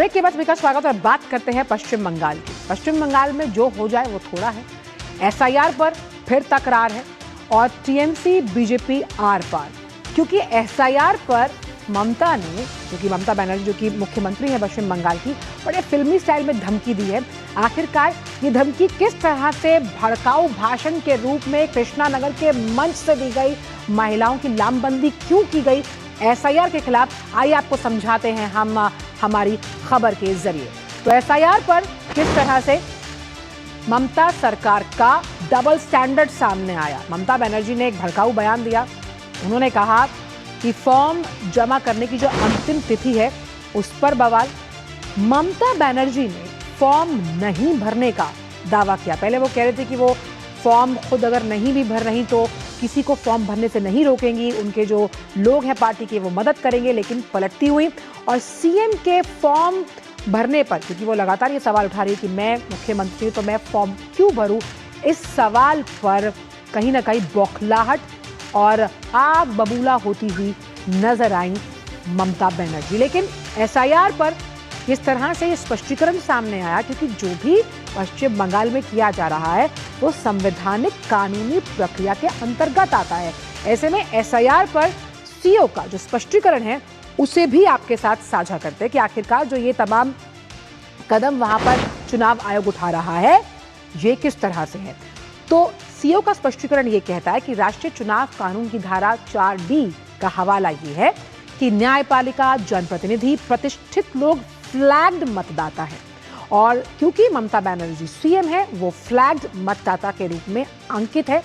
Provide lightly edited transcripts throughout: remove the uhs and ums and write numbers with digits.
Break के बाद विकास स्वागत और बात करते हैं पश्चिम बंगाल की। पश्चिम बंगाल में जो हो जाए वो थोड़ा है। एसआईआर पर फिर तकरार है और टीएमसी बीजेपी आर पार, क्योंकि एसआईआर पर ममता ने, क्योंकि ममता बनर्जी जो कि मुख्यमंत्री है पश्चिम बंगाल की, बड़े फिल्मी स्टाइल में धमकी दी है। आखिरकार ये धमकी किस तरह से भड़काऊ भाषण के रूप में कृष्णानगर के मंच से दी गई, महिलाओं की लामबंदी क्यों की गई एसआईआर के खिलाफ, आइए आपको समझाते हैं हम हमारी खबर के जरिए। तो एसआईआर पर किस तरह से ममता सरकार का डबल स्टैंडर्ड सामने आया। ममता बनर्जी ने एक भड़काऊ बयान दिया। उन्होंने कहा कि फॉर्म जमा करने की जो अंतिम तिथि है उस पर बवाल। ममता बनर्जी ने फॉर्म नहीं भरने का दावा किया। पहले वो कह रहे थे कि वो फॉर्म खुद अगर नहीं भी भर रही तो किसी को फॉर्म भरने से नहीं रोकेंगी, उनके जो लोग हैं पार्टी के वो मदद करेंगे, लेकिन पलटती हुई और सीएम के फॉर्म भरने पर, क्योंकि वो लगातार ये सवाल उठा रही है कि मैं मुख्यमंत्री हूं तो मैं फॉर्म क्यों भरूं, इस सवाल पर कहीं ना कहीं बौखलाहट और आग बबूला होती हुई नजर आई ममता बनर्जी। लेकिन एसआईआर पर किस तरह से ये स्पष्टीकरण सामने आया, क्योंकि जो भी पश्चिम बंगाल में किया जा रहा है वो संवैधानिक कानूनी प्रक्रिया के अंतर्गत आता है। ऐसे में एसआईआर पर सीओ का जो स्पष्टीकरण है उसे भी आपके साथ साझा करते हैं कि आखिरकार जो ये तमाम कदम वहां पर चुनाव आयोग उठा रहा है ये किस तरह से है। तो सीओ का स्पष्टीकरण ये कहता है कि राष्ट्रीय चुनाव कानून की धारा 4D का हवाला ये है कि न्यायपालिका, जनप्रतिनिधि, प्रतिष्ठित लोग फ्लैग्ड मतदाता है और क्योंकि ममता बनर्जी सीएम है वो फ्लैग्ड मतदाता के रूप में अंकित है।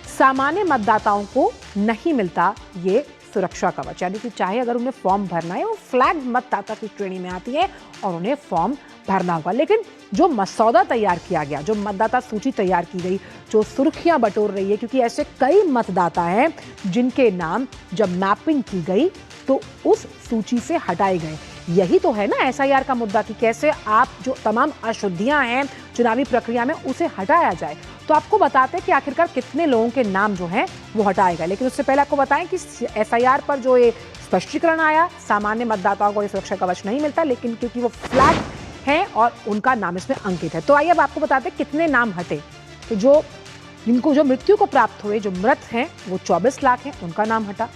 सामान्य मतदाताओं को नहीं मिलता ये सुरक्षा कवच, यानी कि चाहे अगर उन्हें फॉर्म भरना है वो फ्लैग्ड मतदाता की श्रेणी में आती है और उन्हें फॉर्म भरना होगा। लेकिन जो मसौदा तैयार किया गया, जो मतदाता सूची तैयार की गई, जो सुर्खियां बटोर रही है, क्योंकि ऐसे कई मतदाता हैं जिनके नाम जब मैपिंग की गई तो उस सूची से हटाए गए। यही तो है ना एसआईआर का मुद्दा कि कैसे आप जो तमाम अशुद्धियां हैं चुनावी प्रक्रिया में उसे हटाया जाए। तो आपको बताते हैं कि आखिरकार कितने लोगों के नाम जो हैं वो हटाए गए। लेकिन उससे पहले आपको बताएं कि एसआईआर पर जो ये स्पष्टीकरण आया, सामान्य मतदाताओं को ये सुरक्षा कवच नहीं मिलता, लेकिन क्योंकि वो फ्लैग हैं और उनका नाम इसमें अंकित है। तो आइए अब आपको बताते हैं कितने नाम हटे। तो जो जिनको जो मृत्यु को प्राप्त हुए, जो मृत हैं वो 24 लाख हैं, उनका नाम हटा।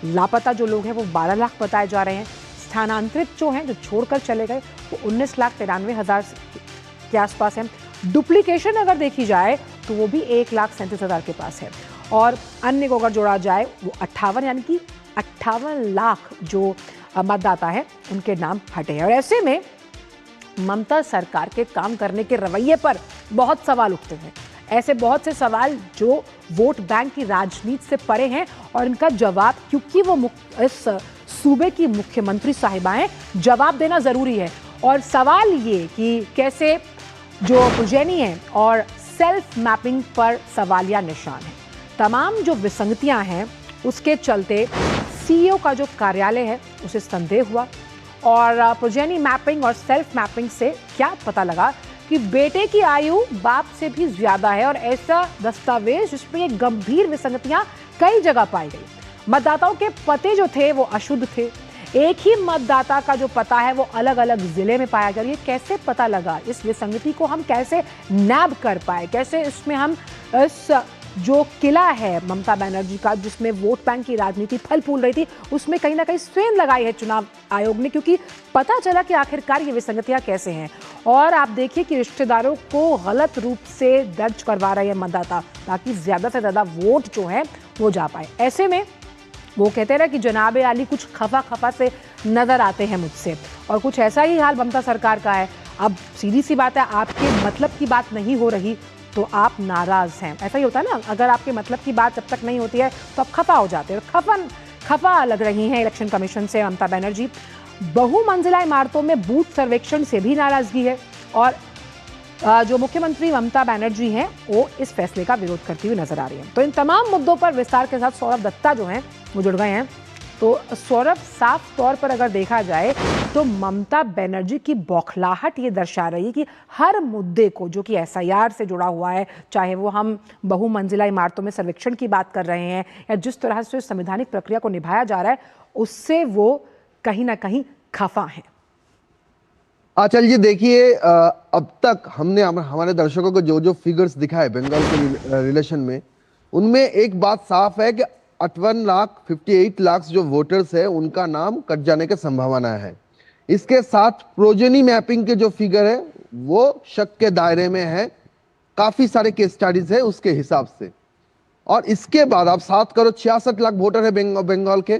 लापता जो लोग हैं वो 12 लाख बताए जा रहे हैं। स्थानांतरित जो हैं, जो छोड़कर चले गए, वो 19,93,000 के आसपास है। डुप्लीकेशन अगर देखी जाए तो वो भी 1,37,000 के पास है और अन्य को अगर जोड़ा जाए वो 58, यानी कि 58 लाख जो मतदाता है उनके नाम हटे हैं। और ऐसे में ममता सरकार के काम करने के रवैये पर बहुत सवाल उठते हैं। ऐसे बहुत से सवाल जो वोट बैंक की राजनीति से परे हैं और इनका जवाब, क्योंकि वो इस सूबे की मुख्यमंत्री साहिबा हैं, जवाब देना जरूरी है। और सवाल ये कि कैसे जो उज्जैनी है और सेल्फ मैपिंग पर सवालिया निशान है। तमाम जो विसंगतियां हैं उसके चलते सीईओ का जो कार्यालय है उसे संदेह हुआ और पुजैनी मैपिंग और सेल्फ मैपिंग से क्या पता लगा कि बेटे की आयु बाप से भी ज्यादा है और ऐसा दस्तावेज जिसमें ये गंभीर विसंगतियां कई जगह पाई गई। मतदाताओं के पते जो थे वो अशुद्ध थे। एक ही मतदाता का जो पता है वो अलग अलग जिले में पाया गया। ये कैसे पता लगा, इस विसंगति को हम कैसे नैब कर पाए, कैसे इसमें हम इस जो किला है ममता बनर्जी का जिसमें वोट बैंक की राजनीति फल फूल रही थी उसमें कहीं ना कहीं सेंध लगाई है चुनाव आयोग ने, क्योंकि पता चला कि आखिरकार ये विसंगतियां कैसे हैं। और आप देखिए कि रिश्तेदारों को गलत रूप से दर्ज करवा रहे हैं मतदाता ताकि ज्यादा से ज्यादा वोट जो है वो जा पाए। ऐसे में वो कहते रहे कि जनाबे आली कुछ खफा खफा से नजर आते हैं मुझसे, और कुछ ऐसा ही हाल ममता सरकार का है। अब सीधी सी बात है, आपके मतलब की बात नहीं हो रही तो आप नाराज हैं। ऐसा ही होता है ना, अगर आपके मतलब की बात जब तक नहीं होती है तो आप खफा हो जाते हैं। खफा लग रही हैं इलेक्शन कमीशन से ममता बनर्जी। बहुमंजिला इमारतों में बूथ सर्वेक्षण से भी नाराजगी है और जो मुख्यमंत्री ममता बनर्जी हैं वो इस फैसले का विरोध करती हुई नजर आ रही है। तो इन तमाम मुद्दों पर विस्तार के साथ सौरभ दत्ता जो हैं वो जुड़ गए हैं। तो सौरभ, साफ तौर पर अगर देखा जाए तो ममता बनर्जी की बौखलाहट ये दर्शा रही है कि हर मुद्दे को जो कि एसआईआर से जुड़ा हुआ है, चाहे वो हम बहुमंजिला इमारतों में सर्वेक्षण की बात कर रहे हैं या जिस तरह से संवैधानिक प्रक्रिया को निभाया जा रहा है, उससे वो कहीं ना कहीं खफा हैं। आचल जी देखिए, अब तक हमने हमारे दर्शकों को जो जो फिगर्स दिखाए बंगाल के रिलेशन में, उनमें एक बात साफ है कि 58 लाख जो वोटर्स है उनका नाम कट जाने की संभावना है। इसके साथ प्रोजेनी मैपिंग के जो फिगर है वो शक के दायरे में है, काफी सारे केस स्टडीज है उसके हिसाब से। और इसके बाद आप 7 करोड़ 66 लाख वोटर है बंगाल के,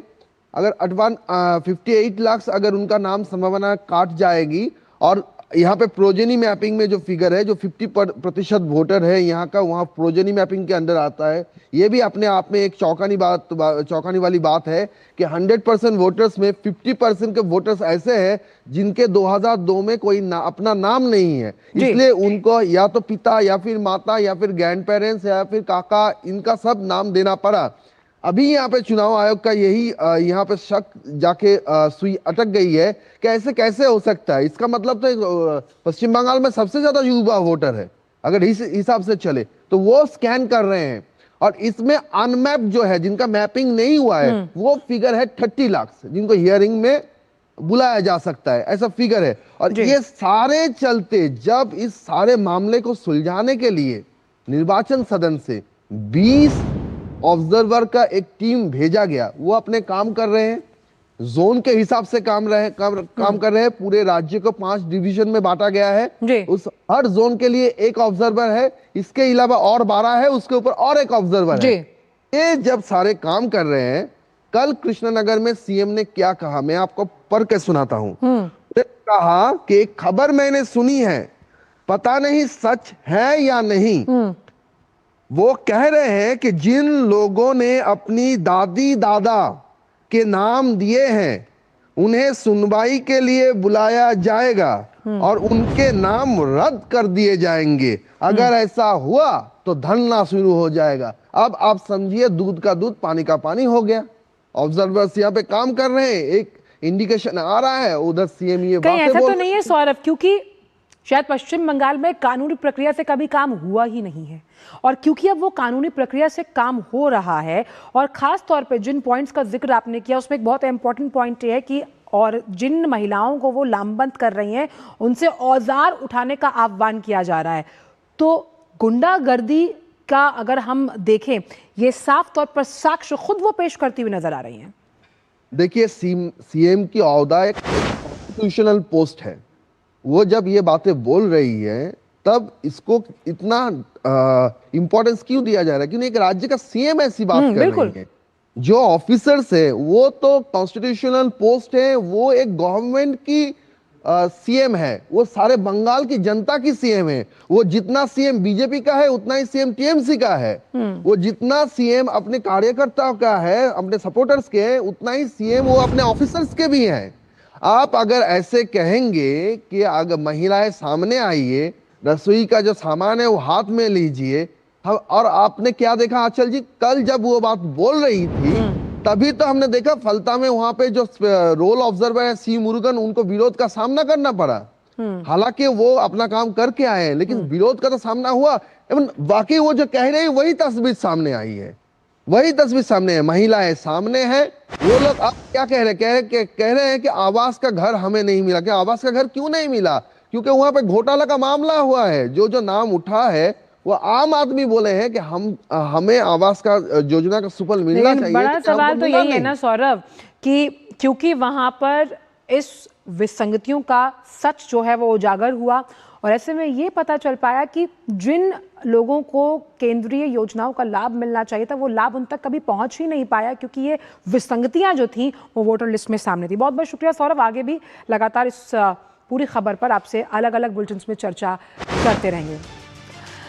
अगर 58 लाख अगर उनका नाम संभावना काट जाएगी, और यहाँ पे प्रोजेनी मैपिंग में जो फिगर है जो 50% वोटर है यहाँ का, वहाँ प्रोजेनी मैपिंग के अंदर आता है। ये भी अपने आप में एक चौंकानी वाली बात है कि 100% वोटर्स में 50% के वोटर्स ऐसे हैं जिनके 2002 में कोई अपना नाम नहीं है, इसलिए उनको या तो पिता या फिर माता या फिर ग्रैंड पेरेंट्स या फिर काका, इनका सब नाम देना पड़ा। अभी यहाँ पे चुनाव आयोग का यही यहाँ पे शक जाके सुई अटक गई है कि ऐसे कैसे हो सकता है। इसका मतलब तो पश्चिम बंगाल में सबसे ज्यादा युवा वोटर है, अगर इस हिसाब से चले तो वो स्कैन कर रहे हैं। और इसमें अनमैप जो है, जिनका मैपिंग नहीं हुआ है, वो फिगर है 30 लाख, जिनको हियरिंग में बुलाया जा सकता है, ऐसा फिगर है। और ये सारे चलते जब इस सारे मामले को सुलझाने के लिए निर्वाचन सदन से 20 ऑब्जर्वर का एक टीम भेजा गया, वो अपने काम कर रहे हैं, जोन के हिसाब से काम कर रहे हैं। पूरे राज्य को 5 डिवीजन में बांटा गया है, उस हर जोन के लिए एक ऑब्जर्वर है, इसके अलावा और 12 है, उसके ऊपर और एक ऑब्जर्वर है। ये जब सारे काम कर रहे हैं, कल कृष्णनगर में सीएम ने क्या कहा मैं आपको पढ़ के सुनाता हूं। कहा कि एक खबर मैंने सुनी है, पता नहीं सच है या नहीं। वो कह रहे हैं कि जिन लोगों ने अपनी दादी दादा के नाम दिए हैं उन्हें सुनवाई के लिए बुलाया जाएगा और उनके नाम रद्द कर दिए जाएंगे। अगर ऐसा हुआ तो धरना शुरू हो जाएगा। अब आप समझिए, दूध का दूध पानी का पानी हो गया। ऑब्जर्वर्स यहाँ पे काम कर रहे हैं, एक इंडिकेशन आ रहा है, उधर सीएम ये बातें ऐसा तो नहीं है सौरभ, क्योंकि शायद पश्चिम बंगाल में कानूनी प्रक्रिया से कभी काम हुआ ही नहीं है, और क्योंकि अब वो कानूनी प्रक्रिया से काम हो रहा है, और खास तौर पे जिन पॉइंट्स का जिक्र आपने किया उसमें एक बहुत इंपॉर्टेंट पॉइंट ये है कि और जिन महिलाओं को वो लामबंद कर रही हैं उनसे औजार उठाने का आह्वान किया जा रहा है। तो गुंडागर्दी का अगर हम देखें, ये साफ तौर पर साक्ष्य खुद वो पेश करती हुई नजर आ रही हैं। देखिए, सीएम की ओहदा एक कॉन्स्टिट्यूशनल पोस्ट है, वो जब ये बातें बोल रही है तब इसको इतना इंपॉर्टेंस क्यों दिया जा रहा है? क्योंकि एक राज्य का सीएम ऐसी बात कर रही है। जो ऑफिसर्स है वो तो कॉन्स्टिट्यूशनल पोस्ट है, वो एक गवर्नमेंट की सीएम है, वो सारे बंगाल की जनता की सीएम है। वो जितना सीएम बीजेपी का है उतना ही सीएम टीएमसी का है। वो जितना सीएम अपने कार्यकर्ताओं का है, अपने सपोर्टर्स के है, उतना ही सीएम वो अपने ऑफिसर्स के भी हैं। आप अगर ऐसे कहेंगे कि अगर महिलाएं सामने आइए, रसोई का जो सामान है वो हाथ में लीजिए, और आपने क्या देखा आंचल जी, कल जब वो बात बोल रही थी तभी तो हमने देखा फलता में वहां पे जो रोल ऑब्जर्वर है सी मुरुगन, उनको विरोध का सामना करना पड़ा। हालांकि वो अपना काम करके आए हैं, लेकिन विरोध का तो सामना हुआ। बाकी वो जो कह रहे हैं वही तस्वीर सामने आई है, वही तस्वीर सामने है, महिलाएं सामने है। वो लोग अब क्या कह रहे हैं कि आवास का घर हमें नहीं मिला। क्या आवास का घर क्यों नहीं मिला? क्योंकि वहां पे घोटाला का मामला हुआ है। जो नाम उठा है वो आम आदमी बोले हैं कि हमें आवास का योजना का सुफल मिलना चाहिए। बड़ा सवाल तो यही है ना सौरभ, कि क्योंकि वहां पर इस विसंगतियों का सच जो है वो उजागर हुआ, और ऐसे में ये पता चल पाया कि जिन लोगों को केंद्रीय योजनाओं का लाभ मिलना चाहिए था वो लाभ उन तक कभी पहुंच ही नहीं पाया, क्योंकि ये विसंगतियां जो थी वो वोटर लिस्ट में सामने थी। बहुत बहुत शुक्रिया सौरभ, आगे भी लगातार इस पूरी खबर पर आपसे अलग अलग बुलेटिन्स में चर्चा करते रहेंगे।